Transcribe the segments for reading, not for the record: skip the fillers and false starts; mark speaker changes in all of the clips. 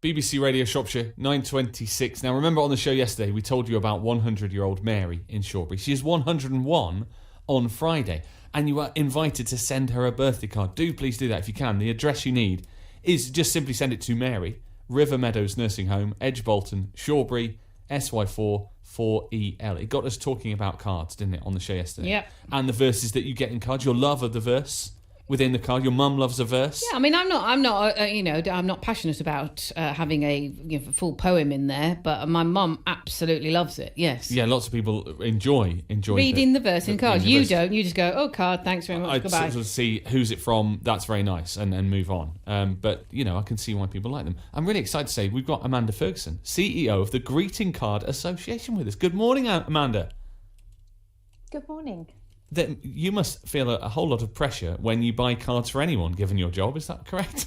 Speaker 1: BBC Radio Shropshire, 9:26. Now, remember on the show yesterday, we told you about 100-year-old Mary in Shawbury. She is 101 on Friday, and you are invited to send her a birthday card. Do please do that if you can. The address you need is just simply send it to Mary, River Meadows Nursing Home, Edge Bolton, Shawbury, SY4 4EL. It got us talking about cards, didn't it, on the show yesterday?
Speaker 2: Yep.
Speaker 1: And the verses that you get in cards, your love of the verse within the card. Your mum loves a verse.
Speaker 2: Yeah, I mean, I'm not passionate about having a full poem in there, but my mum absolutely loves it. Yes.
Speaker 1: Yeah, lots of people enjoy
Speaker 2: reading the verse in cards. You don't. You just go, oh, card, thanks very much, goodbye.
Speaker 1: I sort of see who's it from. That's very nice, and move on. But I can see why people like them. I'm really excited to say we've got Amanda Ferguson, CEO of the Greeting Card Association, with us. Good morning, Amanda.
Speaker 3: Good morning.
Speaker 1: Then you must feel a whole lot of pressure when you buy cards for anyone, given your job. Is that correct?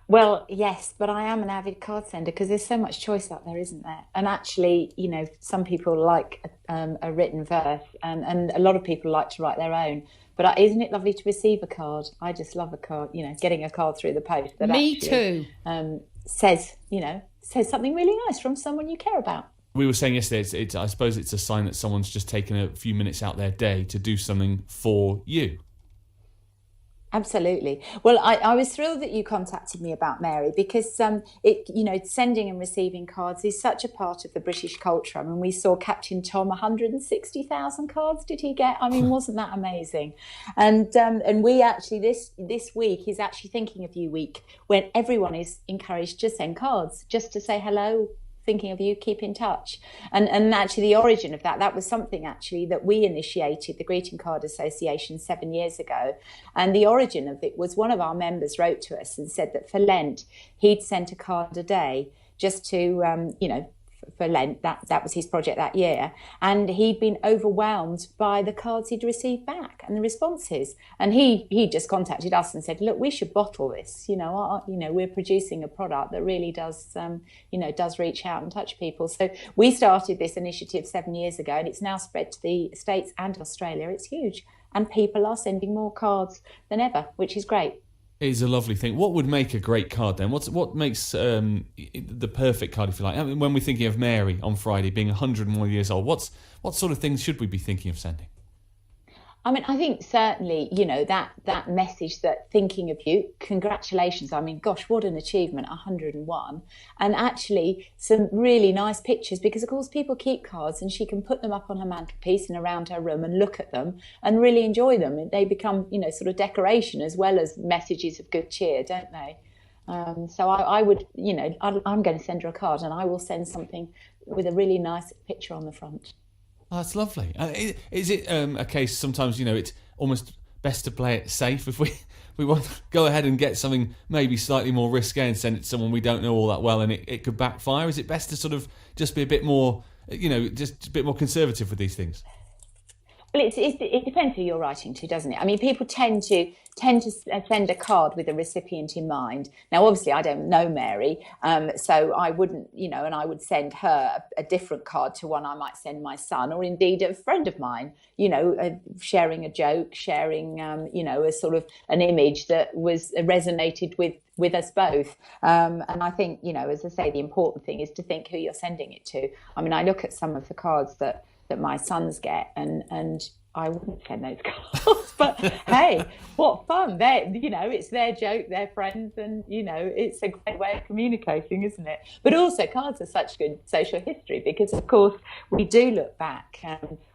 Speaker 3: Well, yes, but I am an avid card sender because there's so much choice out there, isn't there? And actually, some people like a written verse, and a lot of people like to write their own. But isn't it lovely to receive a card? I just love a card. Getting a card through the post that
Speaker 2: Me too.
Speaker 3: Says something really nice from someone you care about.
Speaker 1: We were saying yesterday, I suppose it's a sign that someone's just taken a few minutes out their day to do something for you.
Speaker 3: Absolutely. Well, I was thrilled that you contacted me about Mary because sending and receiving cards is such a part of the British culture. I mean, we saw Captain Tom 160,000 cards. Did he get? I mean, wasn't that amazing? And we actually this week is actually Thinking of You week, when everyone is encouraged to send cards just to say hello. Thinking of you, keep in touch. And actually the origin of that was something actually that we initiated, the Greeting Card Association, 7 years ago. And the origin of it was one of our members wrote to us and said that for Lent, he'd sent a card a day just to, for Lent, that was his project that year. And he'd been overwhelmed by the cards he'd received back and the responses. And he just contacted us and said, look, we should bottle this. We're producing a product that really does reach out and touch people. So we started this initiative 7 years ago, and it's now spread to the States and Australia. It's huge. And people are sending more cards than ever, which is great.
Speaker 1: It is a lovely thing. What would make a great card then? What makes the perfect card, if you like? I mean, when we're thinking of Mary on Friday being 101 years old, what sort of things should we be thinking of sending?
Speaker 3: I mean, I think certainly, that message that thinking of you, congratulations. I mean, gosh, what an achievement, 101. And actually some really nice pictures because, of course, people keep cards and she can put them up on her mantelpiece and around her room and look at them and really enjoy them. And they become, sort of decoration as well as messages of good cheer, don't they? So I would, I'm going to send her a card and I will send something with a really nice picture on the front.
Speaker 1: Oh, that's lovely. Is it a case sometimes, it's almost best to play it safe if we want to go ahead and get something maybe slightly more risque and send it to someone we don't know all that well and it could backfire? Is it best to sort of just be a bit more, just a bit more conservative with these things?
Speaker 3: Well, it depends who you're writing to, doesn't it? I mean, people tend to send a card with a recipient in mind. Now, obviously, I don't know Mary, so I wouldn't, and I would send her a different card to one I might send my son, or indeed a friend of mine, sharing a joke, sharing, a sort of an image that was resonated with us both. And I think, as I say, the important thing is to think who you're sending it to. I mean, I look at some of the cards that my sons get and I wouldn't send those cards, but hey, what fun. It's their joke, their friends, and it's a great way of communicating, isn't it? But also cards are such good social history because of course we do look back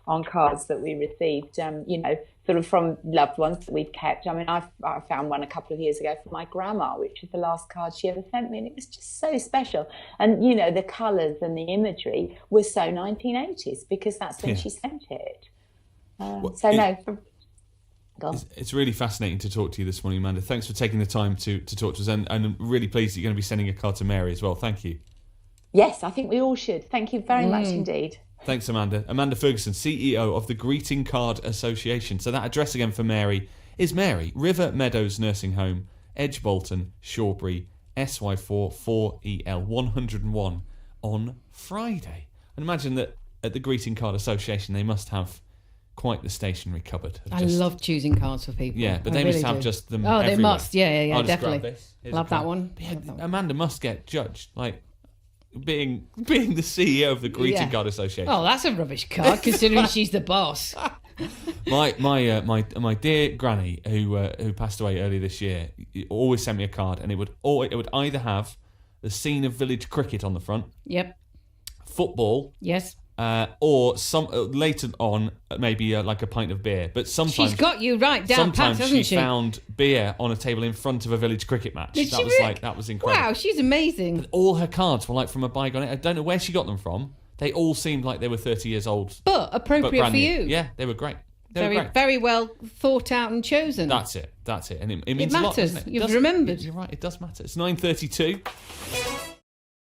Speaker 3: on cards that we received sort of from loved ones that we've kept. I mean, I found one a couple of years ago from my grandma, which is the last card she ever sent me, and it was just so special. And the colours and the imagery were so 1980s because that's when she sent it.
Speaker 1: It's really fascinating to talk to you this morning, Amanda. Thanks for taking the time to talk to us, and I'm really pleased that you're going to be sending a card to Mary as well. Thank you.
Speaker 3: Yes, I think we all should. Thank you very much indeed.
Speaker 1: Thanks, Amanda. Amanda Ferguson, CEO of the Greeting Card Association. So that address again for Mary is Mary, River Meadows Nursing Home, Edge Bolton, Shawbury, SY4 4EL, 101 on Friday. And imagine that at the Greeting Card Association they must have quite the stationery cupboard.
Speaker 2: I love choosing cards for people.
Speaker 1: Yeah, but
Speaker 2: I
Speaker 1: they
Speaker 2: really
Speaker 1: must have
Speaker 2: do.
Speaker 1: just them.
Speaker 2: Oh, they
Speaker 1: everywhere.
Speaker 2: must. Yeah,
Speaker 1: I'll just grab
Speaker 2: definitely.
Speaker 1: this. Here's
Speaker 2: Love
Speaker 1: a
Speaker 2: that
Speaker 1: card.
Speaker 2: one.
Speaker 1: Yeah,
Speaker 2: Love that one.
Speaker 1: Amanda must get judged, like being the CEO of the greeting card association.
Speaker 2: Oh, that's a rubbish card, considering she's the boss.
Speaker 1: My dear granny who passed away earlier this year always sent me a card, and it would either have the scene of village cricket on the front,
Speaker 2: Yep.
Speaker 1: football,
Speaker 2: Yes.
Speaker 1: or some later on maybe like a pint of beer. But sometimes
Speaker 2: She's got you right down pat,
Speaker 1: sometimes
Speaker 2: hasn't she?
Speaker 1: found beer on a table in front of a village cricket match.
Speaker 2: Did
Speaker 1: That
Speaker 2: she
Speaker 1: was
Speaker 2: really?
Speaker 1: like that was incredible.
Speaker 2: Wow, she's amazing.
Speaker 1: All her cards were like from a bygone. I don't know where she got them from. They all seemed like they were 30 years old.
Speaker 2: But appropriate
Speaker 1: brand
Speaker 2: for
Speaker 1: new.
Speaker 2: you.
Speaker 1: Yeah, they were great. They were
Speaker 2: Very,
Speaker 1: great.
Speaker 2: very well thought out and chosen.
Speaker 1: That's it. And it means a lot,
Speaker 2: matters.
Speaker 1: doesn't it?
Speaker 2: You've
Speaker 1: Does-
Speaker 2: remembered.
Speaker 1: You're right. It does matter. It's 9:32.